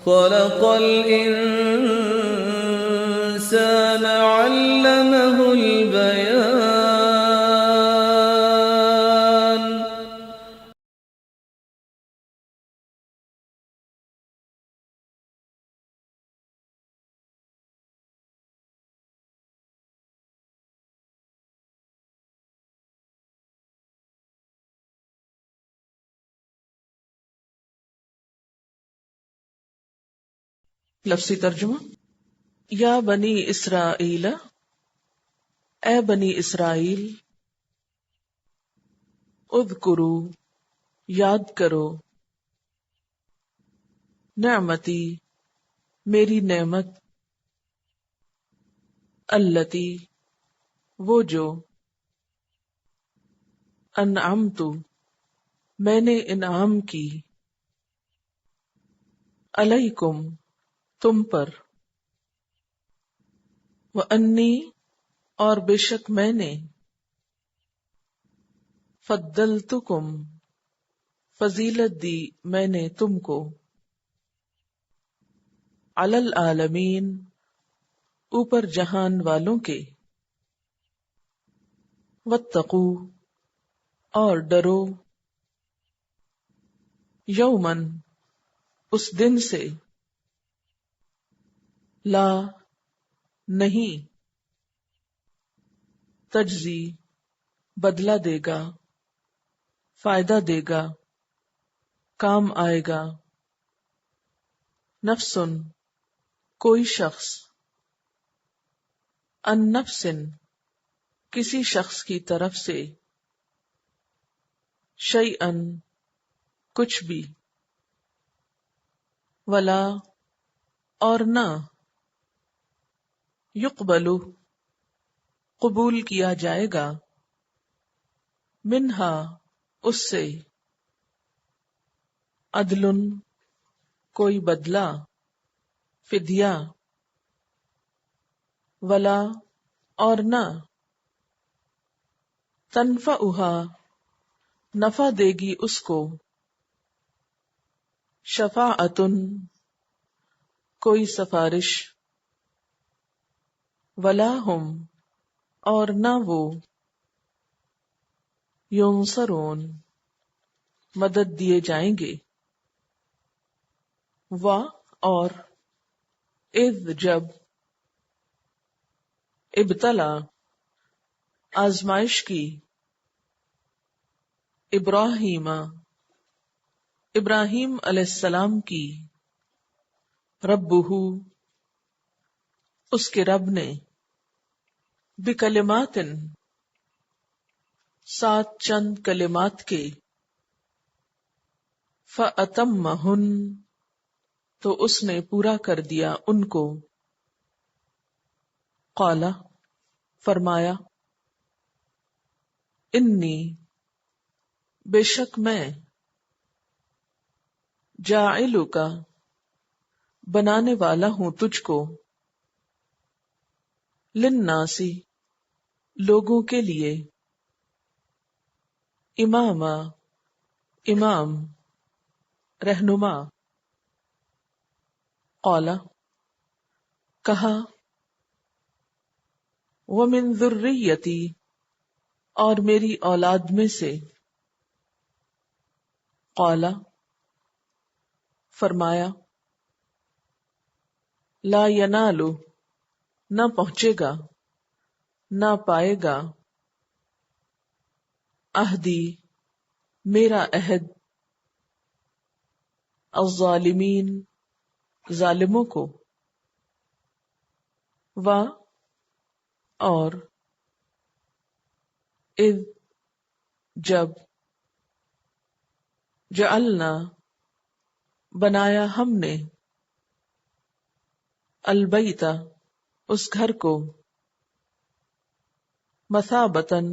خلق الإنسان علمه البيان. لفظی ترجمہ: یا بنی اسرائیل، اے بنی اسرائیل، اذکروا، یاد کرو، نعمتی، میری نعمت، التی، وہ جو، انعمت، میں نے انعام کی، علیکم، تم پر، وانی، اور بے شک میں نے، فضلتکم، فضیلت دی میں نے تم کو، علی العالمین، اوپر جہان والوں کے، واتقوا، اور ڈرو، یومن، اس دن سے، لا، نہیں، تجزی، بدلہ دے گا، فائدہ دے گا، کام آئے گا، نفسن، کوئی شخص، ان نفسن، کسی شخص کی طرف سے، شیئن، کچھ بھی، ولا، اور نہ، یقبلو، قبول کیا جائے گا، منہا، اس سے، عدل، کوئی بدلہ، فدیہ، ولا، اور نہ، تنفعہا، نفع دے گی اس کو، شفاعتن، کوئی سفارش، ولا ہم، اور نہ وہ، ینصرون، مدد دیے جائیں گے، اور اذ، جب، ابتلا، آزمائش کی، ابراہیم، ابراہیم علیہ السلام کی، ربہ، اس کے رب نے، بکلمات، ساتھ چند کلمات کے، فأتمہن، تو اس نے پورا کر دیا ان کو، قال، فرمایا، انی، بے شک میں، جاعلک، بنانے والا ہوں تجھ کو، للناس، لوگوں کے لیے، اماما، امام، رہنما، قال، کہا، ومن ذریتی، اور میری اولاد میں سے، قال، فرمایا، لا ینال، نہ پہنچے گا، نہ پائے گا، عہدی، میرا عہد، الظالمین، ظالموں کو، اور اذ، جب، جعلنا، بنایا ہم نے، البیت، اس گھر کو، مثابتن،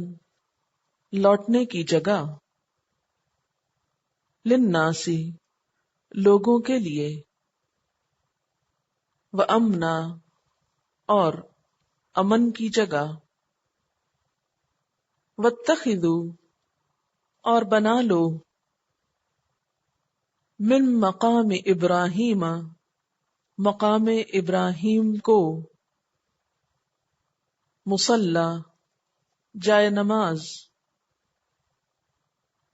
لوٹنے کی جگہ، للناس، لوگوں کے لیے، وامنا، اور امن کی جگہ، واتخذوا، اور بنا لو، من مقام ابراہیم، مقام ابراہیم کو مصلی جائے نماز،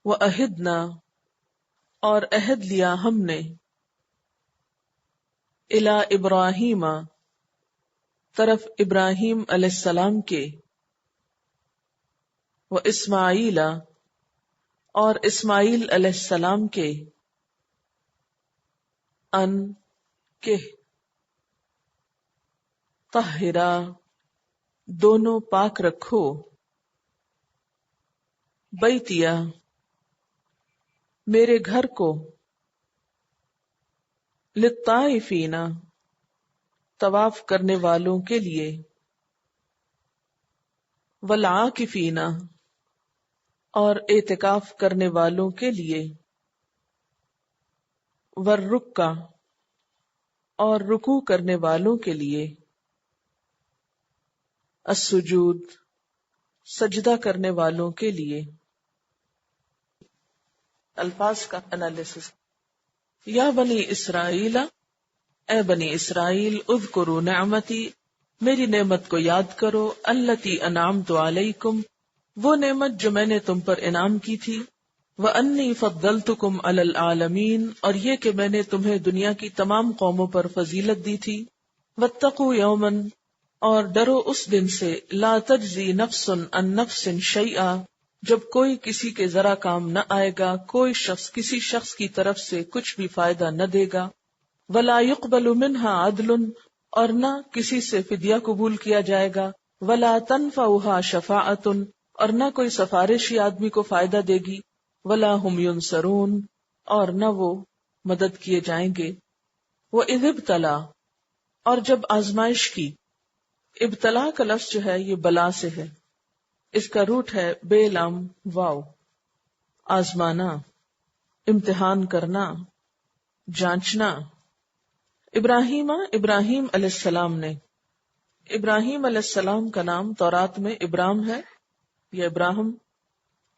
وعہدنا اور عہد لیا ہم نے، الی ابراہیم طرف ابراہیم علیہ السلام کے، واسماعیل اور اسماعیل علیہ السلام کے، ان کہ طہرا دونوں پاک رکھو، بیتیا میرے گھر کو، للطائفین طواف کرنے والوں کے لیے، والعاکفین اور اعتکاف کرنے والوں کے لیے، والرکع اور رکوع کرنے والوں کے لیے، السجود سجدہ کرنے والوں کے لیے۔ الفاظ کا انالیسس۔ یا بنی اسرائیل، اے بنی اسرائیل، اذکروا نعمتی میری نعمت کو یاد کرو، التی انعمت علیکم وہ نعمت جو میں نے تم پر انعام کی تھی، وانی فضلتکم علی العالمین اور یہ کہ میں نے تمہیں دنیا کی تمام قوموں پر فضیلت دی تھی، واتقوا یوما اور ڈرو اس دن سے، لا تجزی نفس عن نفس شیئا جب کوئی کسی کے ذرا کام نہ آئے گا، کوئی شخص کسی شخص کی طرف سے کچھ بھی فائدہ نہ دے گا، ولا يقبل منها عدل اور نہ کسی سے فدیہ قبول کیا جائے گا، ولا تنفعها شفاعت اور نہ کوئی سفارشی آدمی کو فائدہ دے گی، ولا هم ينصرون اور نہ وہ مدد کیے جائیں گے۔ وَإِذِ ابْتَلَا اور جب آزمائش کی، ابتلا کا لفظ جو ہے یہ بلا سے ہے، اس کا روٹ ہے بے لام واو، آزمانا، امتحان کرنا، جانچنا۔ ابراہیم علیہ السلام نے، ابراہیم علیہ السلام کا نام تورات میں ابرام ہے یا ابراہم۔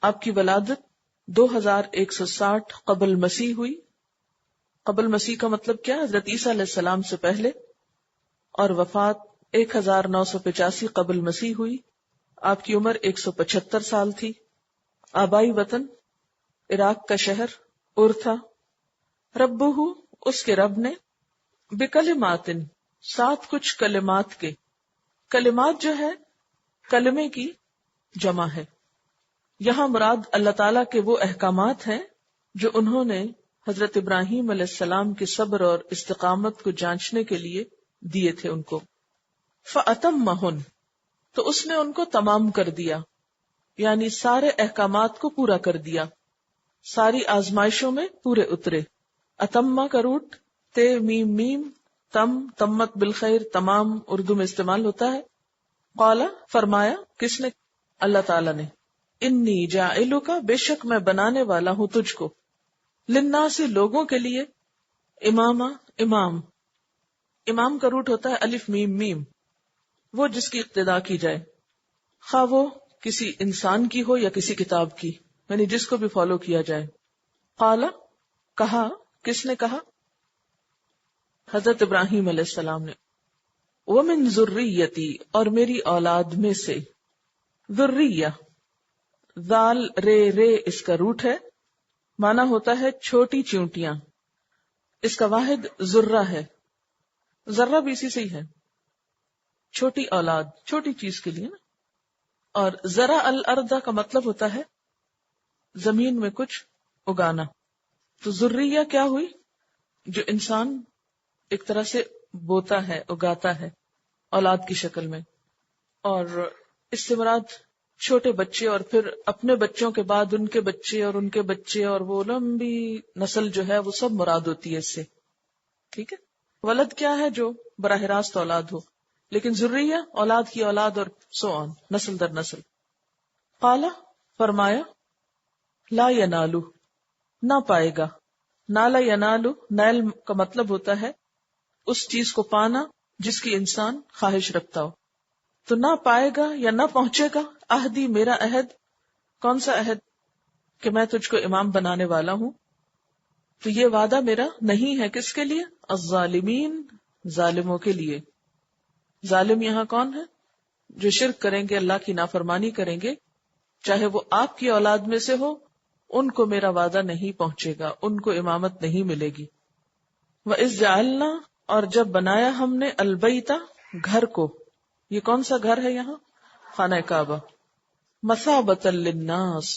آپ کی ولادت 2160 قبل مسیح ہوئی۔ قبل مسیح کا مطلب کیا؟ حضرت عیسیٰ علیہ السلام سے پہلے، اور وفات 1985 قبل مسیح ہوئی۔ آپ کی عمر 175 سال تھی۔ آبائی وطن عراق کا شہر ار تھا۔ ربہ اس کے رب نے، بکلمات ساتھ کچھ کلمات کے، کلمات جو ہے کلمے کی جمع ہے، یہاں مراد اللہ تعالیٰ کے وہ احکامات ہیں جو انہوں نے حضرت ابراہیم علیہ السلام کے صبر اور استقامت کو جانچنے کے لیے دیے تھے ان کو۔ فَأَتَمَّهُنْ تو اس نے ان کو تمام کر دیا، یعنی سارے احکامات کو پورا کر دیا، ساری آزمائشوں میں پورے اترے۔ اتمہ کا روٹ تے میم میم تم، تمت بالخیر، تمام اردو میں استعمال ہوتا ہے۔ قال فرمایا، کس نے؟ اللہ تعالیٰ نے، انی جاعلک بے شک میں بنانے والا ہوں تجھ کو، للناس لوگوں کے لیے، اماما امام، امام کا روٹ ہوتا ہے الف میم میم، وہ جس کی اقتداء کی جائے، خواہ وہ کسی انسان کی ہو یا کسی کتاب کی، یعنی جس کو بھی فالو کیا جائے۔ قال کہا، کس نے کہا؟ حضرت ابراہیم علیہ السلام نے، ومن ذریتی اور میری اولاد میں سے، ذریہ ذال رے رے اس کا روٹ ہے، مانا ہوتا ہے چھوٹی چیونٹیاں، اس کا واحد ذرہ ہے، ذرہ بھی اسی سے ہی ہے، چھوٹی اولاد، چھوٹی چیز کے لیے نا۔ اور ذرا الارض کا مطلب ہوتا ہے زمین میں کچھ اگانا، تو ذریہ کیا ہوئی؟ جو انسان ایک طرح سے بوتا ہے، اگاتا ہے اولاد کی شکل میں، اور اس سے مراد چھوٹے بچے اور پھر اپنے بچوں کے بعد ان کے بچے اور ان کے بچے، اور وہ لمبی نسل جو ہے وہ سب مراد ہوتی ہے اس سے، ٹھیک ہے۔ ولد کیا ہے؟ جو براہ راست اولاد ہو، لیکن ذریہ اولاد کی اولاد اور سو آن، نسل در نسل۔ قال فرمایا، لا ینالو نہ پائے گا، نالا ینالو، نیل کا مطلب ہوتا ہے اس چیز کو پانا جس کی انسان خواہش رکھتا ہو، تو نہ پائے گا یا نہ پہنچے گا عہدی میرا عہد۔ کون سا عہد؟ کہ میں تجھ کو امام بنانے والا ہوں، تو یہ وعدہ میرا نہیں ہے کس کے لیے؟ الظالمین، ظالموں کے لیے. ظالم یہاں کون ہے؟ جو شرک کریں گے، اللہ کی نافرمانی کریں گے، چاہے وہ آپ کی اولاد میں سے ہو، ان کو میرا وعدہ نہیں پہنچے گا، ان کو امامت نہیں ملے گی. وَإِذْ جَعَلْنَا، اور جب بنایا ہم نے، البیتا، گھر کو. یہ کون سا گھر ہے یہاں؟ خانہ کعبہ. مثابۃ للناس،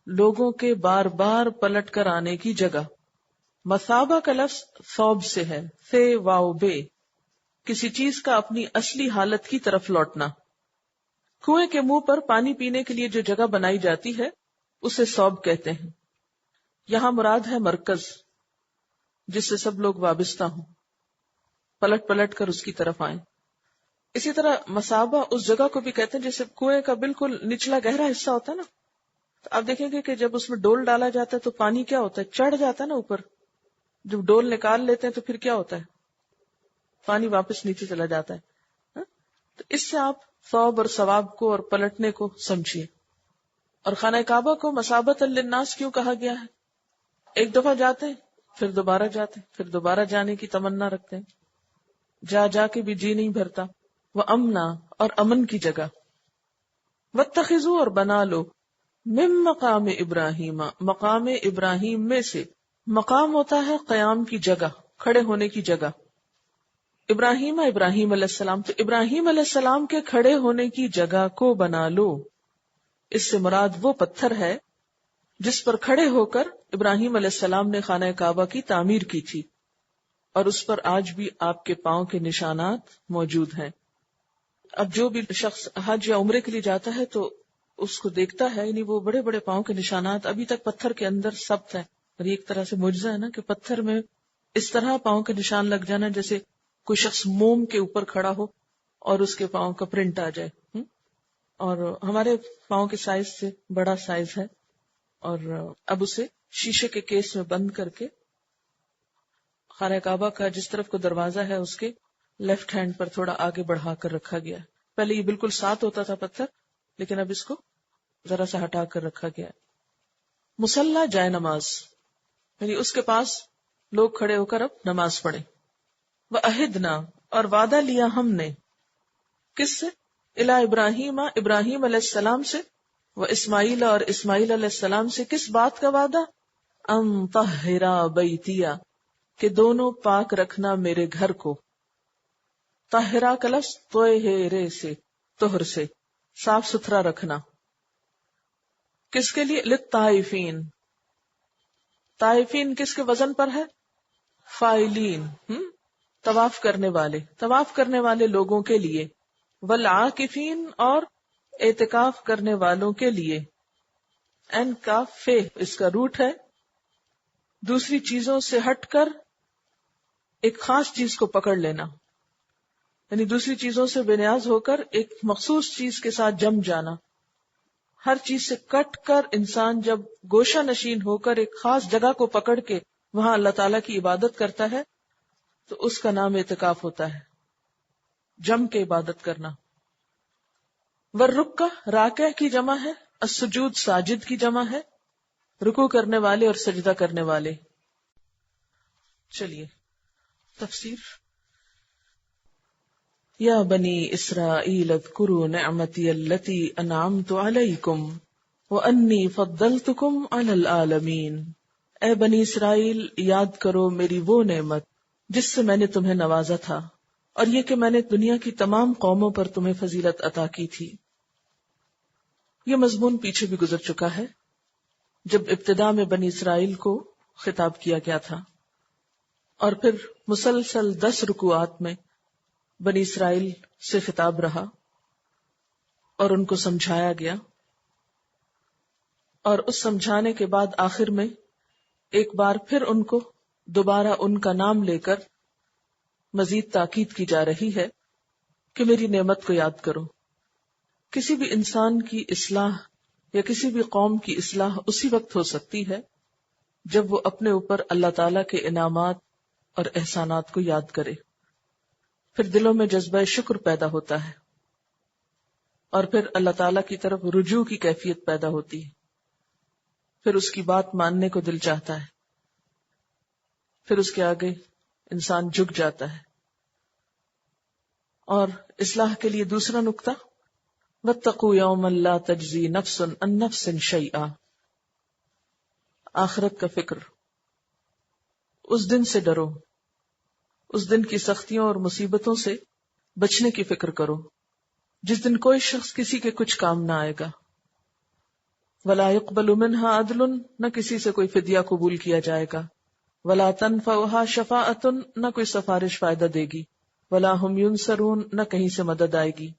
لوگوں کے بار بار پلٹ کر آنے کی جگہ. مثابہ کا لفظ ثوب سے ہے، فے واو بے، کسی چیز کا اپنی اصلی حالت کی طرف لوٹنا. کنویں کے منہ پر پانی پینے کے لیے جو جگہ بنائی جاتی ہے اسے ثوب کہتے ہیں. یہاں مراد ہے مرکز، جس سے سب لوگ وابستہ ہوں، پلٹ پلٹ کر اس کی طرف آئیں. اسی طرح مثابہ اس جگہ کو بھی کہتے ہیں جیسے کنویں کا بالکل نچلا گہرا حصہ ہوتا ہے نا، تو آپ دیکھیں گے کہ جب اس میں ڈول ڈالا جاتا ہے تو پانی کیا ہوتا ہے؟ چڑھ جاتا ہے نا اوپر. جب ڈول نکال لیتے ہیں تو پھر کیا ہوتا ہے؟ پانی واپس نیچے چلا جاتا ہے. ہاں؟ تو اس سے آپ ثوب اور ثواب کو اور پلٹنے کو سمجھیے. اور خانہ کعبہ کو مثابۃ للناس کیوں کہا گیا ہے؟ ایک دفعہ جاتے ہیں، پھر دوبارہ جاتے ہیں، پھر دوبارہ جانے کی تمنا رکھتے ہیں، جا جا کے بھی جی نہیں بھرتا. وہ امنا، اور امن کی جگہ. واتخذوا، اور بنا لو، من مقام ابراہیم، مقام ابراہیم میں سے. مقام ہوتا ہے قیام کی جگہ، کھڑے ہونے کی جگہ. ابراہیم ابراہیم علیہ السلام، تو ابراہیم علیہ السلام کے کھڑے ہونے کی جگہ کو بنا لو. اس سے مراد وہ پتھر ہے جس پر کھڑے ہو کر ابراہیم علیہ السلام نے خانہ کعبہ کی تعمیر کی تھی، اور اس پر آج بھی آپ کے پاؤں کے نشانات موجود ہیں. اب جو بھی شخص حج یا عمرے کے لیے جاتا ہے تو اس کو دیکھتا ہے، یعنی وہ بڑے بڑے پاؤں کے نشانات ابھی تک پتھر کے اندر ثبت ہیں. اور یہ ایک طرح سے معجزہ ہے نا کہ پتھر میں اس طرح پاؤں کے نشان لگ جانا جیسے کوئی شخص موم کے اوپر کھڑا ہو اور اس کے پاؤں کا پرنٹ آ جائے. اور ہمارے پاؤں کے سائز سے بڑا سائز ہے، اور اب اسے شیشے کے کیس میں بند کر کے خانہ کعبہ کا جس طرف کو دروازہ ہے اس کے لیفٹ ہینڈ پر تھوڑا آگے بڑھا کر رکھا گیا. پہلے یہ بالکل ساتھ ہوتا تھا پتھر، لیکن اب اس کو ذرا سا ہٹا کر رکھا گیا. مصلی، جائے نماز، یعنی اس کے پاس لوگ کھڑے ہو کر اب نماز پڑھیں. وَأَهِدْنَا، اور وعدہ لیا ہم نے، کس سے؟ الی ابراہیم، ابراہیم علیہ السلام سے. واسماعیل، اور اسماعیل علیہ السلام سے. کس بات کا وعدہ؟ ان طہرا بیتیا، کہ دونوں پاک رکھنا میرے گھر کو. طاہرہ کا لفظ طہرے سے، طہر سے، صاف ستھرا رکھنا. کس کے لیے؟ للطائفین. طائفین کس کے وزن پر ہے؟ فائلین، طواف کرنے والے، طواف کرنے والے لوگوں کے لیے. والعاکفین، اور اعتکاف کرنے والوں کے لیے. ان کا فے اس کا روٹ ہے، دوسری چیزوں سے ہٹ کر ایک خاص چیز کو پکڑ لینا، یعنی دوسری چیزوں سے بے نیاز ہو کر ایک مخصوص چیز کے ساتھ جم جانا. ہر چیز سے کٹ کر انسان جب گوشہ نشین ہو کر ایک خاص جگہ کو پکڑ کے وہاں اللہ تعالیٰ کی عبادت کرتا ہے تو اس کا نام اعتکاف ہوتا ہے، جم کے عبادت کرنا. والرکع، راکع کی جمع ہے، السجود ساجد کی جمع ہے، رکوع کرنے والے اور سجدہ کرنے والے. چلیے تفسیر. یا بنی اسرائیل اذکروا نعمتی التی انعمت علیکم وانی فضلتکم علی العالمین. اے بنی اسرائیل، یاد کرو میری وہ نعمت جس سے میں نے تمہیں نوازا تھا، اور یہ کہ میں نے دنیا کی تمام قوموں پر تمہیں فضیلت عطا کی تھی. یہ مضمون پیچھے بھی گزر چکا ہے جب ابتدا میں بنی اسرائیل کو خطاب کیا گیا تھا، اور پھر مسلسل 10 رکوعات میں بنی اسرائیل سے خطاب رہا اور ان کو سمجھایا گیا، اور اس سمجھانے کے بعد آخر میں ایک بار پھر ان کو دوبارہ ان کا نام لے کر مزید تاکید کی جا رہی ہے کہ میری نعمت کو یاد کرو. کسی بھی انسان کی اصلاح یا کسی بھی قوم کی اصلاح اسی وقت ہو سکتی ہے جب وہ اپنے اوپر اللہ تعالیٰ کے انعامات اور احسانات کو یاد کرے. پھر دلوں میں جذبہ شکر پیدا ہوتا ہے، اور پھر اللہ تعالیٰ کی طرف رجوع کی کیفیت پیدا ہوتی ہے. پھر اس کی بات ماننے کو دل چاہتا ہے، پھر اس کے آگے انسان جھک جاتا ہے. اور اصلاح کے لیے دوسرا نقطہ واتقوا یوما لا تجزی نفس عن نفس شیئا، آخرت کا فکر، اس دن سے ڈرو، اس دن کی سختیوں اور مصیبتوں سے بچنے کی فکر کرو جس دن کوئی شخص کسی کے کچھ کام نہ آئے گا، ولا يقبل منها عدل، نہ کسی سے کوئی فدیہ قبول کیا جائے گا، ولا تنفعها شفاعۃ، نہ کوئی سفارش فائدہ دے گی، ولا هم ينصرون، نہ کہیں سے مدد آئے گی۔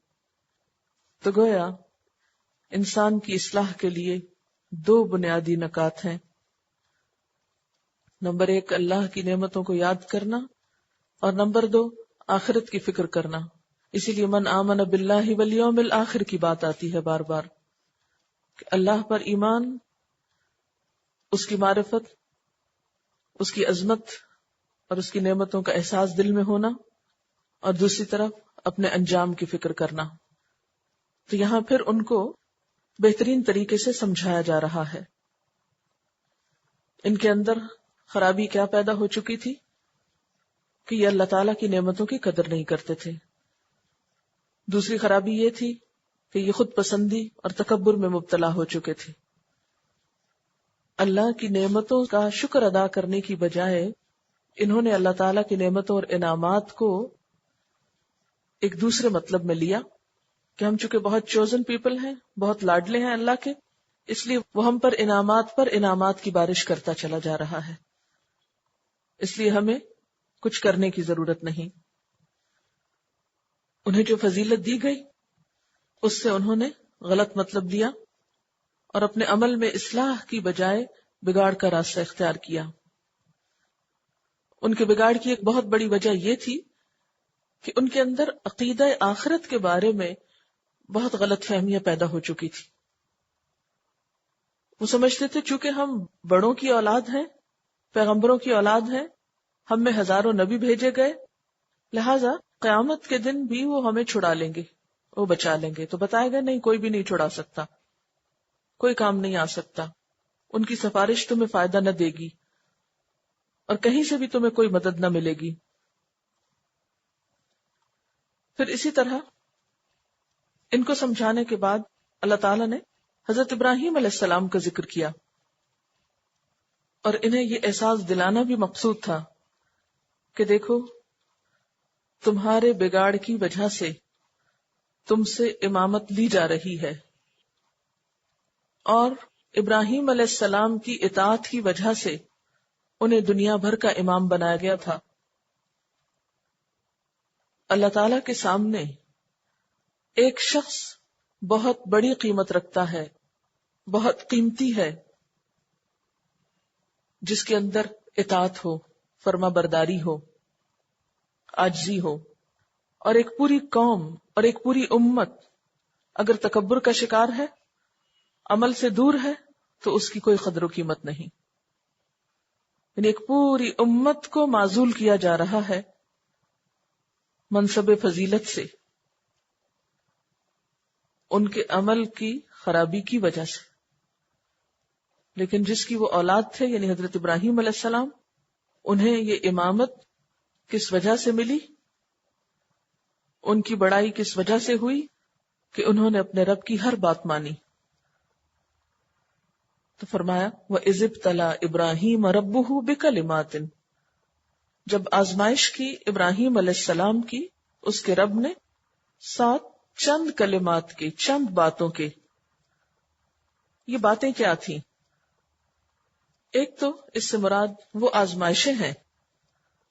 تو گویا انسان کی اصلاح کے لیے دو بنیادی نکات ہیں، نمبر 1 اللہ کی نعمتوں کو یاد کرنا، اور نمبر 2 آخرت کی فکر کرنا۔ اسی لیے من آمن باللہ والیوم الآخر کی بات آتی ہے بار بار کہ اللہ پر ایمان، اس کی معرفت، اس کی عظمت اور اس کی نعمتوں کا احساس دل میں ہونا، اور دوسری طرف اپنے انجام کی فکر کرنا۔ تو یہاں پھر ان کو بہترین طریقے سے سمجھایا جا رہا ہے۔ ان کے اندر خرابی کیا پیدا ہو چکی تھی کہ یہ اللہ تعالیٰ کی نعمتوں کی قدر نہیں کرتے تھے۔ دوسری خرابی یہ تھی کہ یہ خود پسندی اور تکبر میں مبتلا ہو چکے تھے۔ اللہ کی نعمتوں کا شکر ادا کرنے کی بجائے انہوں نے اللہ تعالیٰ کی نعمتوں اور انعامات کو ایک دوسرے مطلب میں لیا کہ ہم چونکہ بہت چوزن پیپل ہیں، بہت لاڈلے ہیں اللہ کے، اس لیے وہ ہم پر انعامات کی بارش کرتا چلا جا رہا ہے، اس لیے ہمیں کچھ کرنے کی ضرورت نہیں۔ انہیں جو فضیلت دی گئی اس سے انہوں نے غلط مطلب لیا اور اپنے عمل میں اصلاح کی بجائے بگاڑ کا راستہ اختیار کیا۔ ان کے بگاڑ کی ایک بہت بڑی وجہ یہ تھی کہ ان کے اندر عقیدہ آخرت کے بارے میں بہت غلط فہمیاں پیدا ہو چکی تھی۔ وہ سمجھتے تھے چونکہ ہم بڑوں کی اولاد ہیں، پیغمبروں کی اولاد ہیں، ہم میں ہزاروں نبی بھیجے گئے، لہٰذا قیامت کے دن بھی وہ ہمیں چھڑا لیں گے، وہ بچا لیں گے۔ تو بتایا گیا نہیں، کوئی بھی نہیں چھڑا سکتا، کوئی کام نہیں آ سکتا، ان کی سفارش تمہیں فائدہ نہ دے گی اور کہیں سے بھی تمہیں کوئی مدد نہ ملے گی۔ پھر اسی طرح ان کو سمجھانے کے بعد اللہ تعالیٰ نے حضرت ابراہیم علیہ السلام کا ذکر کیا، اور انہیں یہ احساس دلانا بھی مقصود تھا کہ دیکھو تمہارے بگاڑ کی وجہ سے تم سے امامت لی جا رہی ہے، اور ابراہیم علیہ السلام کی اطاعت کی وجہ سے انہیں دنیا بھر کا امام بنایا گیا تھا۔ اللہ تعالی کے سامنے ایک شخص بہت بڑی قیمت رکھتا ہے، بہت قیمتی ہے، جس کے اندر اطاعت ہو، فرما برداری ہو، عاجزی ہو، اور ایک پوری قوم اور ایک پوری امت اگر تکبر کا شکار ہے، عمل سے دور ہے، تو اس کی کوئی قدر و قیمت نہیں۔ یعنی ایک پوری امت کو معزول کیا جا رہا ہے منصب فضیلت سے، ان کے عمل کی خرابی کی وجہ سے۔ لیکن جس کی وہ اولاد تھے یعنی حضرت ابراہیم علیہ السلام، انہیں یہ امامت کس وجہ سے ملی، ان کی بڑائی کس وجہ سے ہوئی کہ انہوں نے اپنے رب کی ہر بات مانی۔ تو فرمایا وَإِذِ ابْتَلَىٰ إِبْرَاهِيمَ رَبُّهُ بِكَلِمَاتٍ، جب آزمائش کی ابراہیم علیہ السلام کی اس کے رب نے ساتھ چند کلمات کے، چند باتوں کے۔ یہ باتیں کیا تھیں؟ ایک تو اس سے مراد وہ آزمائشیں ہیں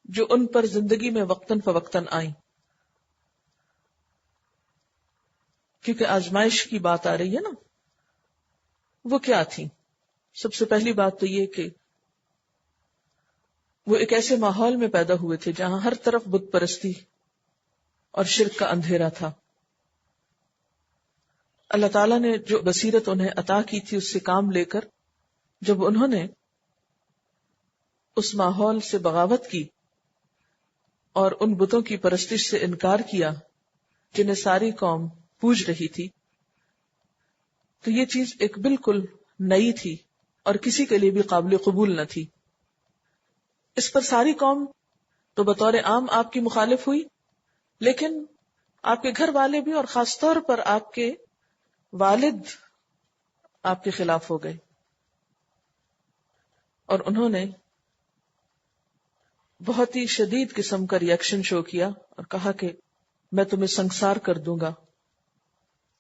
جو ان پر زندگی میں وقتاً فوقتاً آئیں، کیونکہ آزمائش کی بات آ رہی ہے نا۔ وہ کیا تھی؟ سب سے پہلی بات تو یہ کہ وہ ایک ایسے ماحول میں پیدا ہوئے تھے جہاں ہر طرف بت پرستی اور شرک کا اندھیرا تھا۔ اللہ تعالیٰ نے جو بصیرت انہیں عطا کی تھی اس سے کام لے کر جب انہوں نے اس ماحول سے بغاوت کی اور ان بتوں کی پرستش سے انکار کیا جنہیں ساری قوم پوج رہی تھی، تو یہ چیز ایک بالکل نئی تھی اور کسی کے لیے بھی قابل قبول نہ تھی۔ اس پر ساری قوم تو بطور عام آپ کی مخالف ہوئی، لیکن آپ کے گھر والے بھی، اور خاص طور پر آپ کے والد آپ کے خلاف ہو گئے، اور انہوں نے بہت ہی شدید قسم کا ریئیکشن شو کیا اور کہا کہ میں تمہیں سنسار کر دوں گا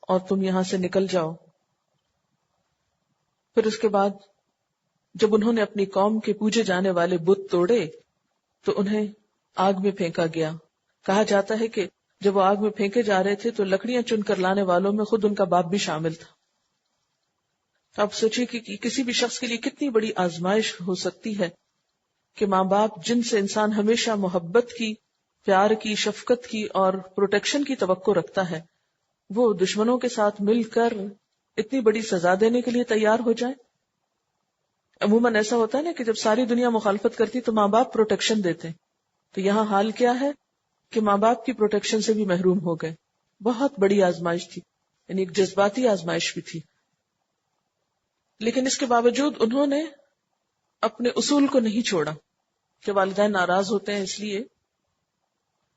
اور تم یہاں سے نکل جاؤ. پھر اس کے بعد جب انہوں نے اپنی قوم کے پوجے جانے والے بت توڑے تو انہیں آگ میں پھینکا گیا. کہا جاتا ہے کہ جب وہ آگ میں پھینکے جا رہے تھے تو لکڑیاں چن کر لانے والوں میں خود ان کا باپ بھی شامل تھا. آپ سوچیے کہ کسی بھی شخص کے لیے کتنی بڑی آزمائش ہو سکتی ہے کہ ماں باپ جن سے انسان ہمیشہ محبت کی، پیار کی، شفقت کی اور پروٹیکشن کی توقع رکھتا ہے، وہ دشمنوں کے ساتھ مل کر اتنی بڑی سزا دینے کے لیے تیار ہو جائیں. عموماً ایسا ہوتا ہے نا کہ جب ساری دنیا مخالفت کرتی تو ماں باپ پروٹیکشن دیتے، تو یہاں حال کیا ہے کہ ماں باپ کی پروٹیکشن سے بھی محروم ہو گئے. بہت بڑی آزمائش تھی، یعنی ایک جذباتی آزمائش بھی تھی. لیکن اس کے باوجود انہوں نے اپنے اصول کو نہیں چھوڑا کہ والدین ناراض ہوتے ہیں اس لیے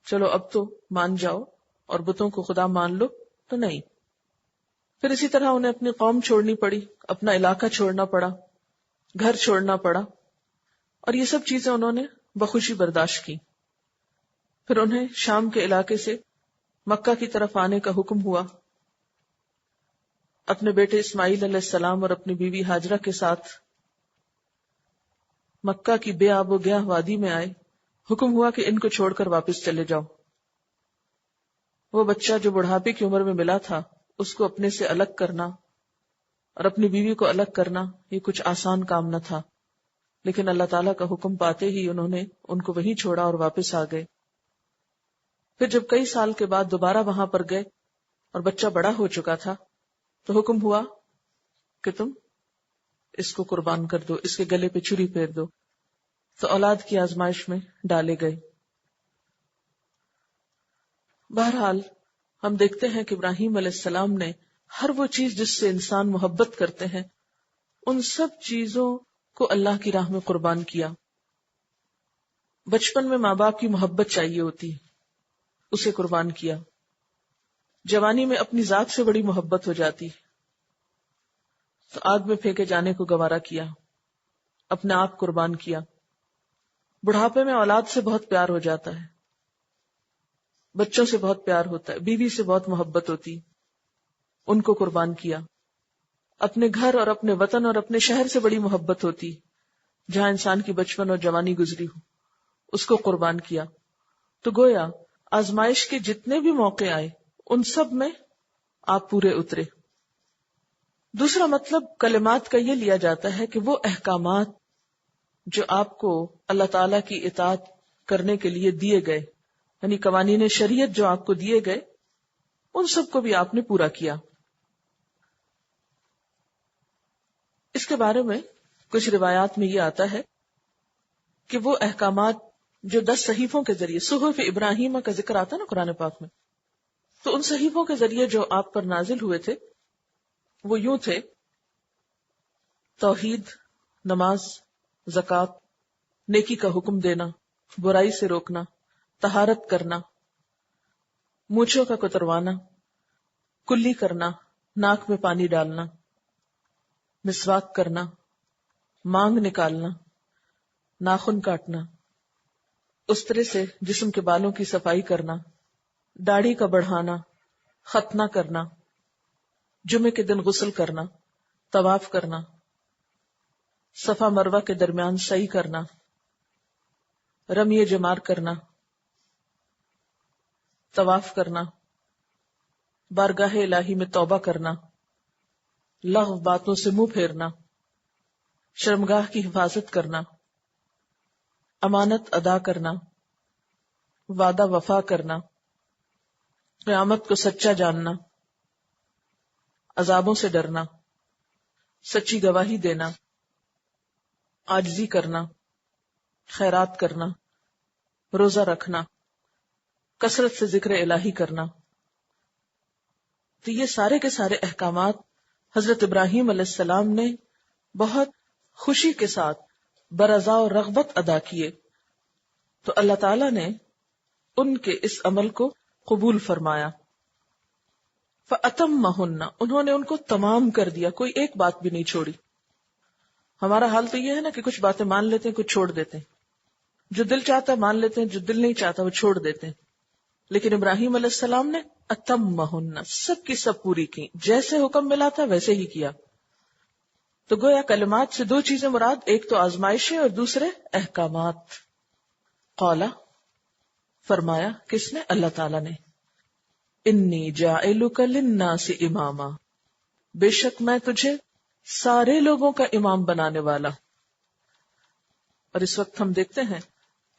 چلو اب تو مان جاؤ اور بتوں کو خدا مان لو، تو نہیں. پھر اسی طرح انہیں اپنی قوم چھوڑنی پڑی، اپنا علاقہ چھوڑنا پڑا، گھر چھوڑنا پڑا، اور یہ سب چیزیں انہوں نے بخوشی برداشت کی. پھر انہیں شام کے علاقے سے مکہ کی طرف آنے کا حکم ہوا. اپنے بیٹے اسماعیل علیہ السلام اور اپنی بیوی ہاجرہ کے ساتھ مکہ کی بے آب و گیاہ وادی میں آئے. حکم ہوا کہ ان کو چھوڑ کر واپس چلے جاؤ. وہ بچہ جو بڑھاپے کی عمر میں ملا تھا اس کو اپنے سے الگ کرنا اور اپنی بیوی کو الگ کرنا یہ کچھ آسان کام نہ تھا، لیکن اللہ تعالیٰ کا حکم پاتے ہی انہوں نے ان کو وہیں چھوڑا اور واپس آ گئے. پھر جب کئی سال کے بعد دوبارہ وہاں پر گئے اور بچہ بڑا ہو چکا تھا تو حکم ہوا کہ تم اس کو قربان کر دو، اس کے گلے پہ چھری پھیر دو. تو اولاد کی آزمائش میں ڈالے گئے. بہرحال ہم دیکھتے ہیں کہ ابراہیم علیہ السلام نے ہر وہ چیز جس سے انسان محبت کرتے ہیں ان سب چیزوں کو اللہ کی راہ میں قربان کیا. بچپن میں ماں باپ کی محبت چاہیے ہوتی، اسے قربان کیا. جوانی میں اپنی ذات سے بڑی محبت ہو جاتی تو آگ میں پھینکے جانے کو گوارا کیا، اپنے آپ قربان کیا. بڑھاپے میں اولاد سے بہت پیار ہو جاتا ہے، بچوں سے بہت پیار ہوتا ہے، بیوی سے بہت محبت ہوتی، ان کو قربان کیا. اپنے گھر اور اپنے وطن اور اپنے شہر سے بڑی محبت ہوتی، جہاں انسان کی بچپن اور جوانی گزری ہو، اس کو قربان کیا. تو گویا آزمائش کے جتنے بھی موقع آئے ان سب میں آپ پورے اترے. دوسرا مطلب کلمات کا یہ لیا جاتا ہے کہ وہ احکامات جو آپ کو اللہ تعالی کی اطاعت کرنے کے لیے دیے گئے، یعنی قوانین شریعت جو آپ کو دیے گئے، ان سب کو بھی آپ نے پورا کیا. اس کے بارے میں کچھ روایات میں یہ آتا ہے کہ وہ احکامات جو 10 صحیفوں کے ذریعے صحف ابراہیم کا ذکر آتا ہے نا قرآن پاک میں، تو ان صحیفوں کے ذریعے جو آپ پر نازل ہوئے تھے وہ یوں تھے: توحید، نماز، زکوٰۃ، نیکی کا حکم دینا، برائی سے روکنا، طہارت کرنا، مونچھوں کا کتروانا، کلی کرنا، ناک میں پانی ڈالنا، مسواک کرنا، مانگ نکالنا، ناخن کاٹنا، استرے سے جسم کے بالوں کی صفائی کرنا، داڑھی کا بڑھانا، ختنہ کرنا، جمعے کے دن غسل کرنا، طواف کرنا، صفا مروہ کے درمیان سعی کرنا، رمی جمار کرنا، طواف کرنا، بارگاہ الہی میں توبہ کرنا، لغو باتوں سے منہ پھیرنا، شرمگاہ کی حفاظت کرنا، امانت ادا کرنا، وعدہ وفا کرنا، قیامت کو سچا جاننا، عذابوں سے ڈرنا، سچی گواہی دینا، عاجزی کرنا، خیرات کرنا، روزہ رکھنا، کثرت سے ذکر الہی کرنا. تو یہ سارے کے سارے احکامات حضرت ابراہیم علیہ السلام نے بہت خوشی کے ساتھ برضا اور رغبت ادا کیے. تو اللہ تعالیٰ نے ان کے اس عمل کو قبول فرمایا. فَأَتَمَّهُنَّ، انہوں نے ان کو تمام کر دیا، کوئی ایک بات بھی نہیں چھوڑی. ہمارا حال تو یہ ہے نا کہ کچھ باتیں مان لیتے ہیں، کچھ چھوڑ دیتے ہیں. جو دل چاہتا ہے مان لیتے ہیں، جو دل نہیں چاہتا وہ چھوڑ دیتے ہیں. لیکن ابراہیم علیہ السلام نے اتمہن، سب کی سب پوری کی، جیسے حکم ملا تھا ویسے ہی کیا. تو گویا کلمات سے دو چیزیں مراد، ایک تو آزمائشیں اور دوسرے احکامات. قال، فرمایا، کس نے؟ اللہ تعالیٰ نے. انی جاعلک للناس اماما، بے شک میں تجھے سارے لوگوں کا امام بنانے والا. اور اس وقت ہم دیکھتے ہیں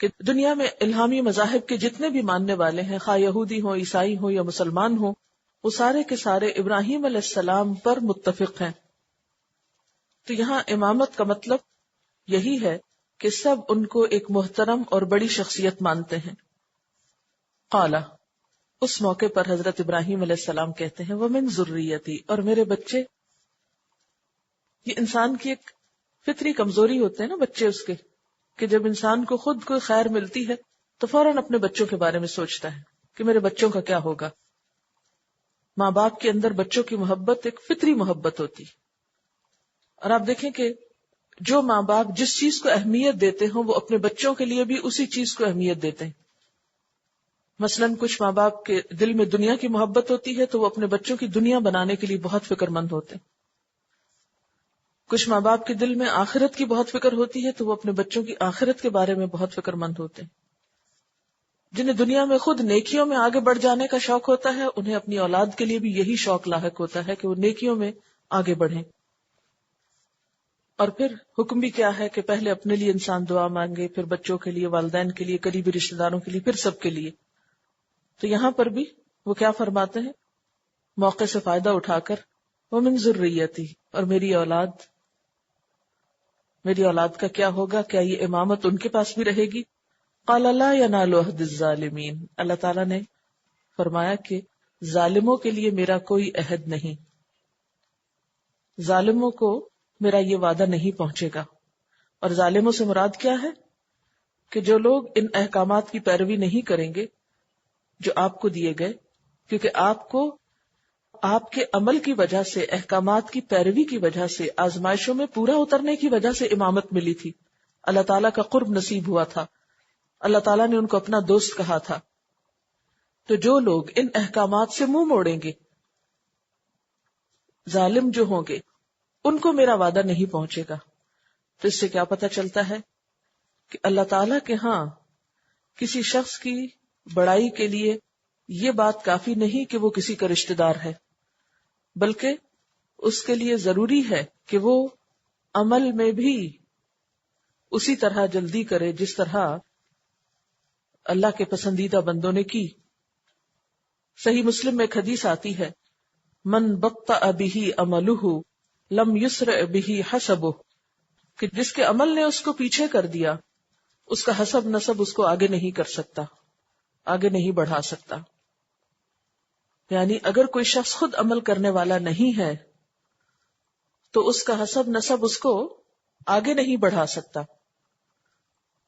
کہ دنیا میں الہامی مذاہب کے جتنے بھی ماننے والے ہیں، خواہ یہودی ہوں، عیسائی ہوں یا مسلمان ہوں، وہ سارے کے سارے ابراہیم علیہ السلام پر متفق ہیں. تو یہاں امامت کا مطلب یہی ہے کہ سب ان کو ایک محترم اور بڑی شخصیت مانتے ہیں. قال، اس موقع پر حضرت ابراہیم علیہ السلام کہتے ہیں، وَمِن ذُرِّيَّتِي، اور میرے بچے. یہ انسان کی ایک فطری کمزوری ہوتے ہیں نا بچے اس کے، کہ جب انسان کو خود کوئی خیر ملتی ہے تو فوراً اپنے بچوں کے بارے میں سوچتا ہے کہ میرے بچوں کا کیا ہوگا. ماں باپ کے اندر بچوں کی محبت ایک فطری محبت ہوتی. اور آپ دیکھیں کہ جو ماں باپ جس چیز کو اہمیت دیتے ہوں وہ اپنے بچوں کے لیے بھی اسی چیز کو اہمیت دیتے ہیں. مثلاً کچھ ماں باپ کے دل میں دنیا کی محبت ہوتی ہے تو وہ اپنے بچوں کی دنیا بنانے کے لیے بہت فکر مند ہوتے ہیں. کچھ ماں باپ کے دل میں آخرت کی بہت فکر ہوتی ہے تو وہ اپنے بچوں کی آخرت کے بارے میں بہت فکر مند ہوتے ہیں. جنہیں دنیا میں خود نیکیوں میں آگے بڑھ جانے کا شوق ہوتا ہے انہیں اپنی اولاد کے لیے بھی یہی شوق لاحق ہوتا ہے کہ وہ نیکیوں میں آگے بڑھیں. اور پھر حکم بھی کیا ہے کہ پہلے اپنے لیے انسان دعا مانگے، پھر بچوں کے لیے، والدین کے لیے، قریبی رشتہ داروں کے لیے، پھر سب کے لیے. تو یہاں پر بھی وہ کیا فرماتے ہیں موقع سے فائدہ اٹھا کر، وَمِن ذُرِّيَّتِي، اور میری اولاد. میری اولاد کا کیا ہوگا؟ کیا یہ امامت ان کے پاس بھی رہے گی؟ قال لا ينال عهد الظالمین، اللہ تعالیٰ نے فرمایا کہ ظالموں کے لیے میرا کوئی عہد نہیں، ظالموں کو میرا یہ وعدہ نہیں پہنچے گا. اور ظالموں سے مراد کیا ہے؟ کہ جو لوگ ان احکامات کی پیروی نہیں کریں گے جو آپ کو دیے گئے، کیونکہ آپ کو آپ کے عمل کی وجہ سے، احکامات کی پیروی کی وجہ سے، آزمائشوں میں پورا اترنے کی وجہ سے امامت ملی تھی. اللہ تعالیٰ کا قرب نصیب ہوا تھا، اللہ تعالیٰ نے ان کو اپنا دوست کہا تھا. تو جو لوگ ان احکامات سے منہ موڑیں گے، ظالم جو ہوں گے، ان کو میرا وعدہ نہیں پہنچے گا. تو اس سے کیا پتہ چلتا ہے کہ اللہ تعالیٰ کے ہاں کسی شخص کی بڑائی کے لیے یہ بات کافی نہیں کہ وہ کسی کا رشتہ دار ہے، بلکہ اس کے لیے ضروری ہے کہ وہ عمل میں بھی اسی طرح جلدی کرے جس طرح اللہ کے پسندیدہ بندوں نے کی. صحیح مسلم میں ایک حدیث آتی ہے، من بطأ بہ عملہ لم یسرع بہ حسبہ، کہ جس کے عمل نے اس کو پیچھے کر دیا اس کا حسب نسب اس کو آگے نہیں کر سکتا، آگے نہیں بڑھا سکتا. یعنی اگر کوئی شخص خود عمل کرنے والا نہیں ہے تو اس کا حسب نسب اس کو آگے نہیں بڑھا سکتا.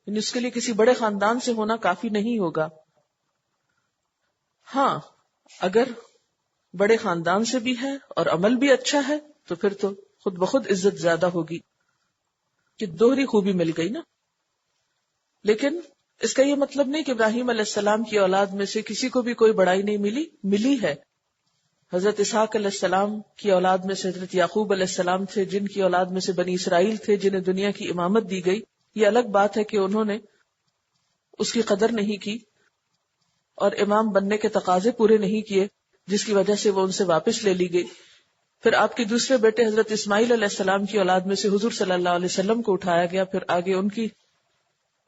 یعنی اس کے لیے کسی بڑے خاندان سے ہونا کافی نہیں ہوگا. ہاں اگر بڑے خاندان سے بھی ہے اور عمل بھی اچھا ہے تو پھر تو خود بخود عزت زیادہ ہوگی، کہ دوہری خوبی مل گئی نا. لیکن اس کا یہ مطلب نہیں کہ ابراہیم علیہ السلام کی اولاد میں سے کسی کو بھی کوئی بڑائی نہیں ملی ہے. حضرت اسحاق علیہ السلام کی اولاد میں سے حضرت یعقوب علیہ السلام تھے، جن کی اولاد میں سے بنی اسرائیل تھے، جنہیں دنیا کی امامت دی گئی. یہ الگ بات ہے کہ انہوں نے اس کی قدر نہیں کی اور امام بننے کے تقاضے پورے نہیں کیے، جس کی وجہ سے وہ ان سے واپس لے لی گئی. پھر آپ کے دوسرے بیٹے حضرت اسماعیل علیہ السلام کی اولاد میں سے حضور صلی اللہ علیہ وسلم کو اٹھایا گیا، پھر آگے ان کی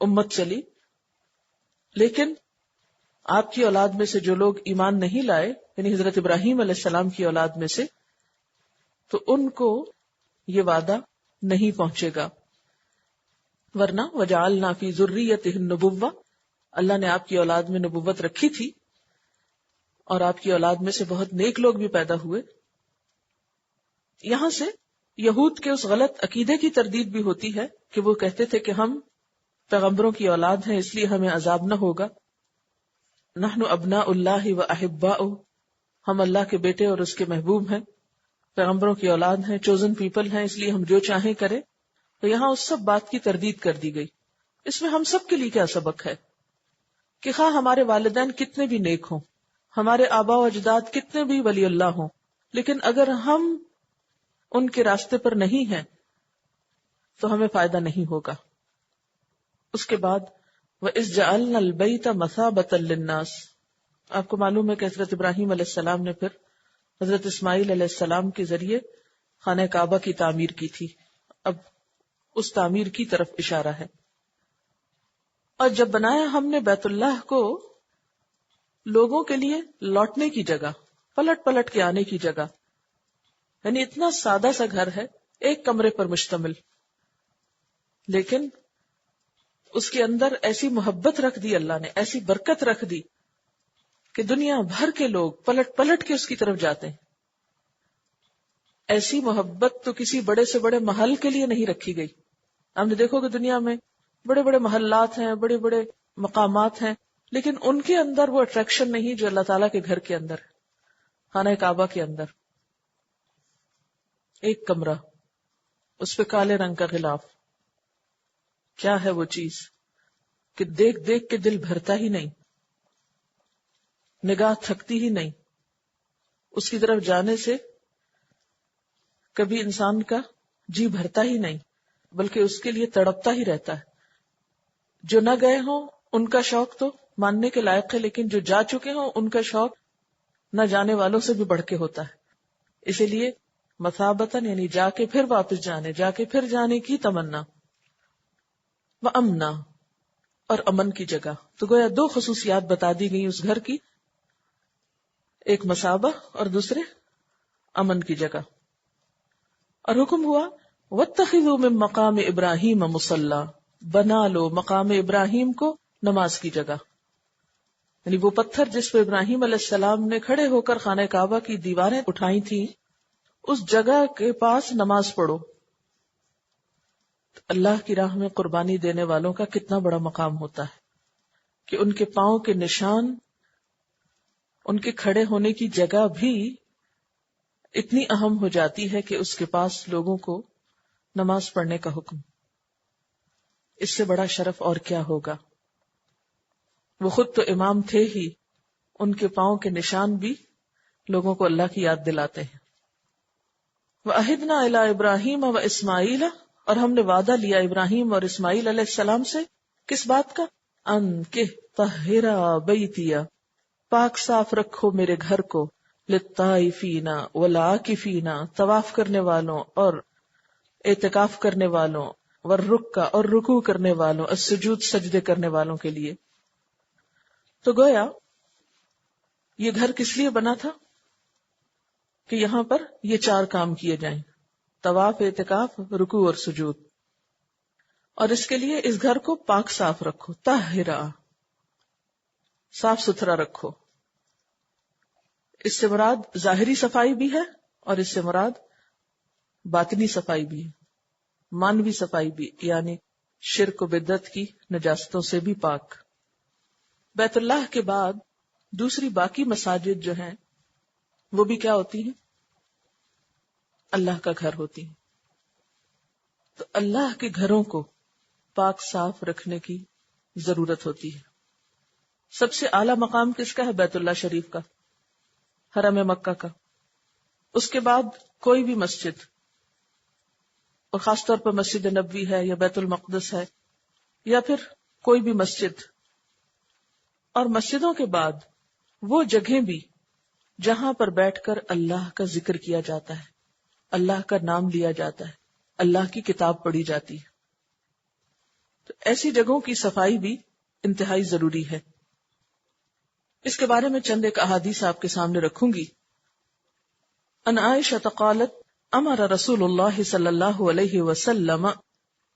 امت چلی. لیکن آپ کی اولاد میں سے جو لوگ ایمان نہیں لائے، یعنی حضرت ابراہیم علیہ السلام کی اولاد میں سے، تو ان کو یہ وعدہ نہیں پہنچے گا. ورنہ وجعلنا فی ذریتہ النبوہ، اللہ نے آپ کی اولاد میں نبوت رکھی تھی اور آپ کی اولاد میں سے بہت نیک لوگ بھی پیدا ہوئے. یہاں سے یہود کے اس غلط عقیدے کی تردید بھی ہوتی ہے کہ وہ کہتے تھے کہ ہم پیغمبروں کی اولاد ہیں اس لیے ہمیں عذاب نہ ہوگا. نحن ابناء اللہ و احباؤہ، ہم اللہ کے بیٹے اور اس کے محبوب ہیں، پیغمبروں کی اولاد ہیں، چوزن پیپل ہیں، اس لیے ہم جو چاہیں کریں. تو یہاں اس سب بات کی تردید کر دی گئی. اس میں ہم سب کے لیے کیا سبق ہے کہ خواہ ہمارے والدین کتنے بھی نیک ہوں، ہمارے آباء و اجداد کتنے بھی ولی اللہ ہوں، لیکن اگر ہم ان کے راستے پر نہیں ہیں تو ہمیں فائدہ نہیں ہوگا. اس کے بعد وَإِذْ جَعَلْنَا الْبَيْتَ مَثَابَةً لِلنَّاسِ، آپ کو معلوم ہے کہ حضرت ابراہیم علیہ السلام نے پھر حضرت اسماعیل علیہ السلام کے ذریعے خانہ کعبہ کی تعمیر کی تھی. اب اس تعمیر کی طرف اشارہ ہے. اور جب بنایا ہم نے بیت اللہ کو لوگوں کے لیے لوٹنے کی جگہ، پلٹ پلٹ کے آنے کی جگہ، یعنی اتنا سادہ سا گھر ہے، ایک کمرے پر مشتمل، لیکن اس کے اندر ایسی محبت رکھ دی اللہ نے، ایسی برکت رکھ دی کہ دنیا بھر کے لوگ پلٹ پلٹ کے اس کی طرف جاتے ہیں. ایسی محبت تو کسی بڑے سے بڑے محل کے لیے نہیں رکھی گئی. ہم نے دیکھو کہ دنیا میں بڑے بڑے محلات ہیں، بڑے بڑے مقامات ہیں، لیکن ان کے اندر وہ اٹریکشن نہیں جو اللہ تعالیٰ کے گھر کے اندر، خانہ کعبہ کے اندر. ایک کمرہ، اس پہ کالے رنگ کا غلاف، کیا ہے وہ چیز کہ دیکھ دیکھ کے دل بھرتا ہی نہیں، نگاہ تھکتی ہی نہیں، اس کی طرف جانے سے کبھی انسان کا جی بھرتا ہی نہیں، بلکہ اس کے لیے تڑپتا ہی رہتا ہے. جو نہ گئے ہوں ان کا شوق تو ماننے کے لائق ہے، لیکن جو جا چکے ہوں ان کا شوق نہ جانے والوں سے بھی بڑھ کے ہوتا ہے. اسی لیے مثابتاً یعنی جا کے پھر واپس جانے، جا کے پھر جانے کی تمنا. وَأَمْنًا، اور امن کی جگہ. تو گویا دو خصوصیات بتا دی گئی اس گھر کی، ایک مثابہ اور دوسرے امن کی جگہ. اور حکم ہوا وَاتَّخِذُوا مِن مَّقَامِ إِبْرَاهِيمَ مُصَلًّى، بنا لو مقام ابراہیم کو نماز کی جگہ. یعنی وہ پتھر جس پہ ابراہیم علیہ السلام نے کھڑے ہو کر خانہ کعبہ کی دیواریں اٹھائی تھیں، اس جگہ کے پاس نماز پڑھو. اللہ کی راہ میں قربانی دینے والوں کا کتنا بڑا مقام ہوتا ہے کہ ان کے پاؤں کے نشان، ان کے کھڑے ہونے کی جگہ بھی اتنی اہم ہو جاتی ہے کہ اس کے پاس لوگوں کو نماز پڑھنے کا حکم. اس سے بڑا شرف اور کیا ہوگا. وہ خود تو امام تھے ہی، ان کے پاؤں کے نشان بھی لوگوں کو اللہ کی یاد دلاتے ہیں. وَأَهِدْنَا إِلَىٰ إِبْرَاهِيمَ وَإِسْمَاعِيلَ، اور ہم نے وعدہ لیا ابراہیم اور اسماعیل علیہ السلام سے. کس بات کا؟ ان کہ طَهِّرَا بَيْتِيَ، پاک صاف رکھو میرے گھر کو، للطائفین والعاکفین، طواف کرنے والوں اور اعتکاف کرنے والوں، والرکع اور رکوع کرنے والوں، السجود سجدے کرنے والوں کے لیے. تو گویا یہ گھر کس لیے بنا تھا کہ یہاں پر یہ چار کام کیے جائیں، طواف، اعتکاف، رکوع اور سجود. اور اس کے لیے اس گھر کو پاک صاف رکھو، طاہرہ، صاف ستھرا رکھو. اس سے مراد ظاہری صفائی بھی ہے اور اس سے مراد باطنی صفائی بھی ہے، مانوی صفائی بھی، یعنی شرک و بدعت کی نجاستوں سے بھی پاک. بیت اللہ کے بعد دوسری باقی مساجد جو ہیں وہ بھی کیا ہوتی ہیں؟ اللہ کا گھر ہوتی ہیں. تو اللہ کے گھروں کو پاک صاف رکھنے کی ضرورت ہوتی ہے. سب سے اعلیٰ مقام کس کا ہے؟ بیت اللہ شریف کا، حرم مکہ کا. اس کے بعد کوئی بھی مسجد، اور خاص طور پر مسجد نبوی ہے یا بیت المقدس ہے یا پھر کوئی بھی مسجد. اور مسجدوں کے بعد وہ جگہیں بھی جہاں پر بیٹھ کر اللہ کا ذکر کیا جاتا ہے، اللہ کا نام لیا جاتا ہے، اللہ کی کتاب پڑھی جاتی ہے. تو ایسی جگہوں کی صفائی بھی انتہائی ضروری ہے. اس کے بارے میں چند ایک احادیث آپ کے سامنے رکھوں گی. ان عائشہ قالت امر رسول اللہ صلی اللہ علیہ وسلم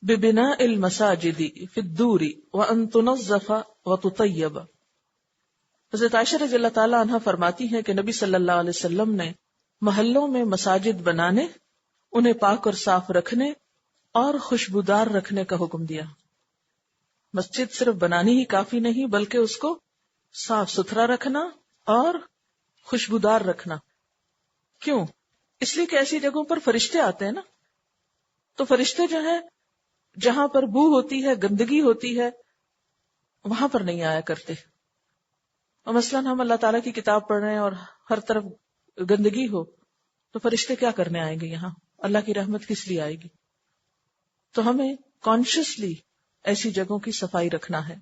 ببناء المساجد فی الدور وان تنظف وتطیب. حضرت عائشہ رضی اللہ تعالیٰ عنہ فرماتی ہیں کہ نبی صلی اللہ علیہ وسلم نے محلوں میں مساجد بنانے، انہیں پاک اور صاف رکھنے اور خوشبودار رکھنے کا حکم دیا. مسجد صرف بنانی ہی کافی نہیں بلکہ اس کو صاف ستھرا رکھنا اور خوشبودار رکھنا. کیوں؟ اس لیے کہ ایسی جگہوں پر فرشتے آتے ہیں نا، تو فرشتے جو ہیں جہاں پر بو ہوتی ہے، گندگی ہوتی ہے، وہاں پر نہیں آیا کرتے. اور مثلاً ہم اللہ تعالیٰ کی کتاب پڑھ رہے ہیں اور ہر طرف گندگی ہو تو فرشتے کیا کرنے آئیں گے یہاں؟ اللہ کی رحمت کس لیے آئے گی؟ تو ہمیں کانشیسلی ایسی جگہوں کی صفائی رکھنا ہے.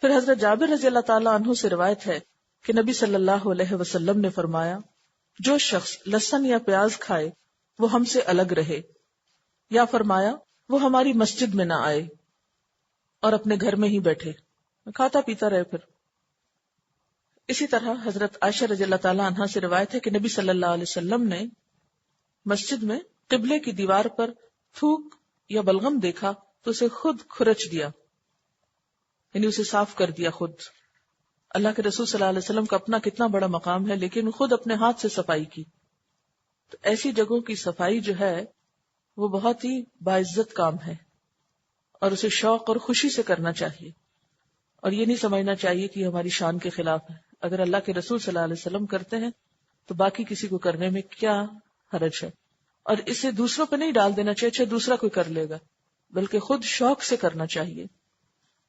پھر حضرت جابر رضی اللہ تعالیٰ عنہ سے روایت ہے کہ نبی صلی اللہ علیہ وسلم نے فرمایا، جو شخص لہسن یا پیاز کھائے وہ ہم سے الگ رہے، یا فرمایا وہ ہماری مسجد میں نہ آئے اور اپنے گھر میں ہی بیٹھے، کھاتا پیتا رہے. پھر اسی طرح حضرت عائشہ رضی اللہ تعالیٰ عنہا سے روایت ہے کہ نبی صلی اللہ علیہ وسلم نے مسجد میں قبلے کی دیوار پر تھوک یا بلغم دیکھا تو اسے خود کھرچ دیا، یعنی اسے صاف کر دیا خود. اللہ کے رسول صلی اللہ علیہ وسلم کا اپنا کتنا بڑا مقام ہے، لیکن خود اپنے ہاتھ سے صفائی کی. تو ایسی جگہوں کی صفائی جو ہے وہ بہت ہی باعزت کام ہے اور اسے شوق اور خوشی سے کرنا چاہیے، اور یہ نہیں سمجھنا چاہیے کہ یہ ہماری شان کے خلاف ہے. اگر اللہ کے رسول صلی اللہ علیہ وسلم کرتے ہیں تو باقی کسی کو کرنے میں کیا حرج ہے؟ اور اسے دوسروں پہ نہیں ڈال دینا چاہیے اچھا دوسرا کوئی کر لے گا، بلکہ خود شوق سے کرنا چاہیے.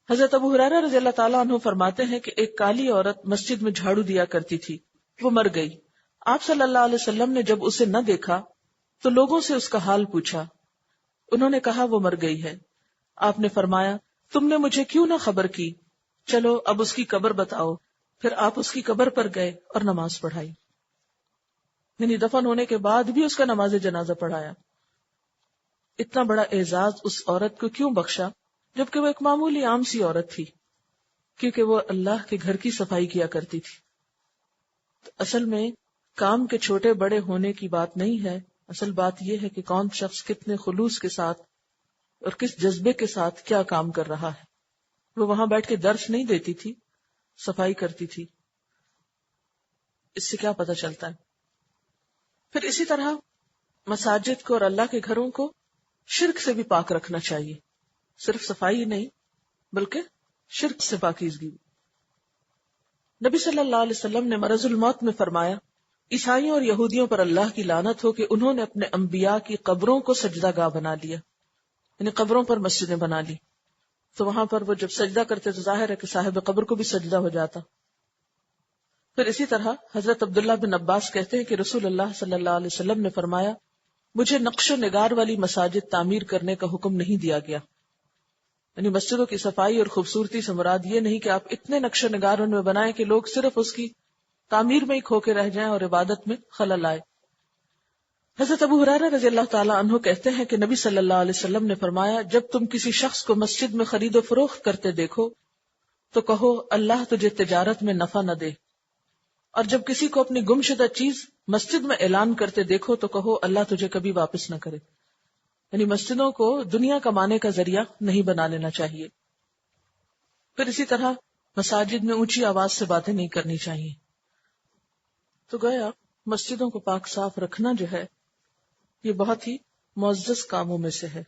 حضرت ابو ہریرہ رضی اللہ تعالیٰ عنہ فرماتے ہیں کہ ایک کالی عورت مسجد میں جھاڑو دیا کرتی تھی، وہ مر گئی. آپ صلی اللہ علیہ وسلم نے جب اسے نہ دیکھا تو لوگوں سے اس کا حال پوچھا. انہوں نے کہا وہ مر گئی ہے. آپ نے فرمایا تم نے مجھے کیوں نہ خبر کی؟ چلو اب اس کی قبر بتاؤ. پھر آپ اس کی قبر پر گئے اور نماز پڑھائی، یعنی دفن ہونے کے بعد بھی اس کا نماز جنازہ پڑھایا. اتنا بڑا اعزاز اس عورت کو کیوں بخشا جبکہ وہ ایک معمولی عام سی عورت تھی؟ کیونکہ وہ اللہ کے گھر کی صفائی کیا کرتی تھی. تو اصل میں کام کے چھوٹے بڑے ہونے کی بات نہیں ہے، اصل بات یہ ہے کہ کون شخص کتنے خلوص کے ساتھ اور کس جذبے کے ساتھ کیا کام کر رہا ہے. وہ وہاں بیٹھ کے درس نہیں دیتی تھی، صفائی کرتی تھی. اس سے کیا پتہ چلتا ہے؟ پھر اسی طرح مساجد کو اور اللہ کے گھروں کو شرک سے بھی پاک رکھنا چاہیے. صرف صفائی نہیں بلکہ شرک سے پاکیزگی. نبی صلی اللہ علیہ وسلم نے مرض الموت میں فرمایا، عیسائیوں اور یہودیوں پر اللہ کی لعنت ہو کہ انہوں نے اپنے انبیاء کی قبروں کو سجدہ گاہ بنا لیا، یعنی قبروں پر مسجدیں بنا لی. تو وہاں پر وہ جب سجدہ کرتے تو ظاہر ہے کہ صاحب قبر کو بھی سجدہ ہو جاتا. پھر اسی طرح حضرت عبداللہ بن عباس کہتے ہیں کہ رسول اللہ صلی اللہ علیہ وسلم نے فرمایا، مجھے نقش و نگار والی مساجد تعمیر کرنے کا حکم نہیں دیا گیا. یعنی مسجدوں کی صفائی اور خوبصورتی سے مراد یہ نہیں کہ آپ اتنے نقش و نگار ان میں بنائیں کہ لوگ صرف اس کی تعمیر میں ہی کھو کے رہ جائیں اور عبادت میں خلل آئے. حضرت ابو ہریرہ رضی اللہ تعالیٰ عنہ کہتے ہیں کہ نبی صلی اللہ علیہ وسلم نے فرمایا، جب تم کسی شخص کو مسجد میں خرید و فروخت کرتے دیکھو تو کہو اللہ تجھے تجارت میں نفع نہ دے، اور جب کسی کو اپنی گمشدہ چیز مسجد میں اعلان کرتے دیکھو تو کہو اللہ تجھے کبھی واپس نہ کرے. یعنی مسجدوں کو دنیا کمانے کا ذریعہ نہیں بنا لینا چاہیے. پھر اسی طرح مساجد میں اونچی آواز سے باتیں نہیں کرنی چاہیے. تو گویا مسجدوں کو پاک صاف رکھنا جو ہے یہ بہت ہی معزز کاموں میں سے ہے،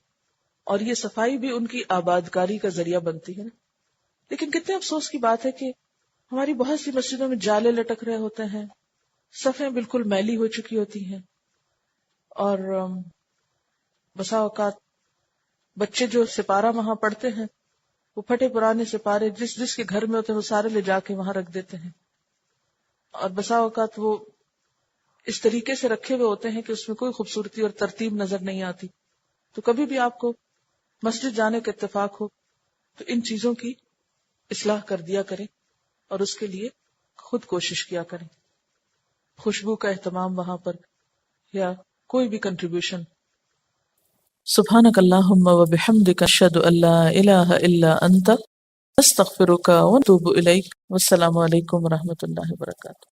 اور یہ صفائی بھی ان کی آبادکاری کا ذریعہ بنتی ہے. لیکن کتنے افسوس کی بات ہے کہ ہماری بہت سی مسجدوں میں جالے لٹک رہے ہوتے ہیں، صفیں بالکل میلی ہو چکی ہوتی ہیں، اور بسا اوقات بچے جو سپارہ وہاں پڑھتے ہیں وہ پھٹے پرانے سپارے جس کے گھر میں ہوتے ہیں وہ سارے لے جا کے وہاں رکھ دیتے ہیں، اور بسا اوقات وہ اس طریقے سے رکھے ہوئے ہوتے ہیں کہ اس میں کوئی خوبصورتی اور ترتیب نظر نہیں آتی. تو کبھی بھی آپ کو مسجد جانے کا اتفاق ہو تو ان چیزوں کی اصلاح کر دیا کریں اور اس کے لیے خود کوشش کیا کریں. خوشبو کا اہتمام وہاں پر یا کوئی بھی کنٹریبیوشن. سبحانک اللہم و بحمدک اشہد ان لا الہ الا انت استغفرک و اتوب الیک. والسلام علیکم و رحمۃ اللہ وبرکاتہ.